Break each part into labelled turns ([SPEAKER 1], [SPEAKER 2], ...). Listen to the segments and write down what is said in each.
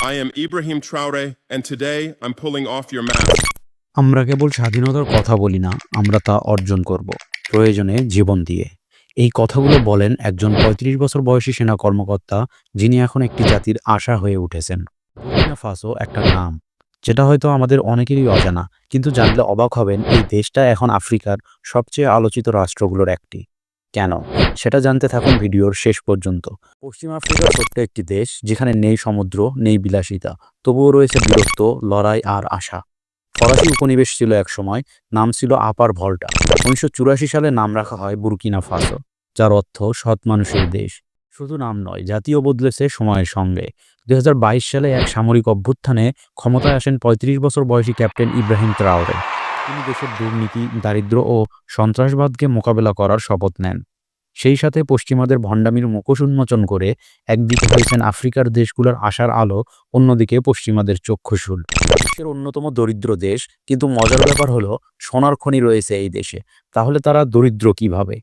[SPEAKER 1] I am Ibrahim Traore, and today I'm pulling off your mask.
[SPEAKER 2] আমরা কেবল স্বাধীনতার কথা বলি না, আমরা তা অর্জন করব, প্রয়োজনে জীবন দিয়ে। এই কথাগুলো বলেন একজন ৩৫ বছর বয়সী সেনা কর্মকর্তা, যিনি এখন একটি জাতির আশা হয়ে উঠেছেন। বুর্কিনা ফাসো একটা নাম, যেটা হয়তো আমাদের অনেকেরই অজানা, কিন্তু জানলে অবাক হবেন এই দেশটা এখন আফ্রিকার সবচেয়ে আলোচিত রাষ্ট্রগুলোর একটি। কেন? সেটা জানতে থাকুন ভিডিওর শেষ পর্যন্ত। পশ্চিম আফ্রিকার ছোট্ট একটি দেশ, যেখানে নেই সমুদ্র, নেই বিলাসিতা, তবুও রয়েছে বীরত্ব, লড়াই আর আশা। ফরাসি উপনিবেশ ছিল একসময়, নাম ছিল আপার ভল্টা। ১৯৮৪ সালে নাম রাখা হয় বুর্কিনা ফাসো, যার অর্থ সৎ মানুষের দেশ। শুধু নাম নয়, জাতীয় বদলেছে সময়ের সঙ্গে। ২০২২ সালে এক সামরিক অভ্যুত্থানে ক্ষমতায় আসেন ৩৫ বছর বয়সী ক্যাপ্টেন ইব্রাহিম ত্রাওরে। তিনি দেশের দুর্নীতি, দারিদ্র্য ও সন্ত্রাসবাদকে মোকাবেলা করার শপথ নেন। সেই সাথে পশ্চিমাদের ভণ্ডামির মুখোশ উন্মোচন করে একদিকে হয়েছেন আফ্রিকার দেশগুলোর আশার আলো, অন্যদিকে পশ্চিমাদের চক্ষুশূল। বিশ্বের অন্যতম দরিদ্র দেশ, কিন্তু মজার ব্যাপার হলো সোনার খনি রয়েছে এই দেশে। তাহলে তারা দরিদ্র কিভাবে?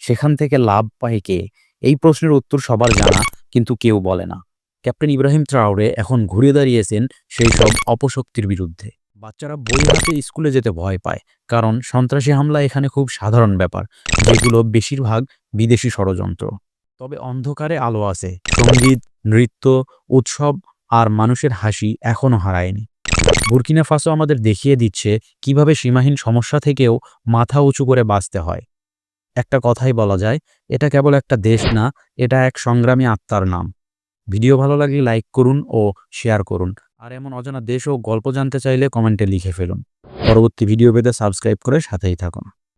[SPEAKER 2] সেখান থেকে লাভ পায় কে? এই প্রশ্নের উত্তর সবার জানা, কিন্তু কেউ বলে না। ক্যাপ্টেন ইব্রাহিম ট্রাওরে এখন ঘুরে দাঁড়িয়েছেন সেই সব অপশক্তির বিরুদ্ধে। বাচ্চারা বই হাতে স্কুলে যেতে ভয় পায়, কারণ সন্ত্রাসী হামলা এখানে খুব সাধারণ ব্যাপার, যেগুলো বেশিরভাগ বিদেশি ষড়যন্ত্র। তবে অন্ধকারে আলো আছে, সঙ্গীত, নৃত্য, উৎসব আর মানুষের হাসি এখনো হারায়নি। বুর্কিনা ফাসো আমাদের দেখিয়ে দিচ্ছে কিভাবে সীমাহীন সমস্যা থেকেও মাথা উঁচু করে বাঁচতে হয়। একটা কথাই বলা যায়, এটা কেবল একটা দেশ না, এটা এক সংগ্রামী আত্মার নাম। ভিডিও ভালো লাগলে লাইক করুন ও শেয়ার করুন। আর এমন অজানা দেশ ও গল্প জানতে চাইলে কমেন্টে লিখে ফেলুন। পরবর্তী ভিডিও পেতে সাবস্ক্রাইব করে সাথেই থাকুন।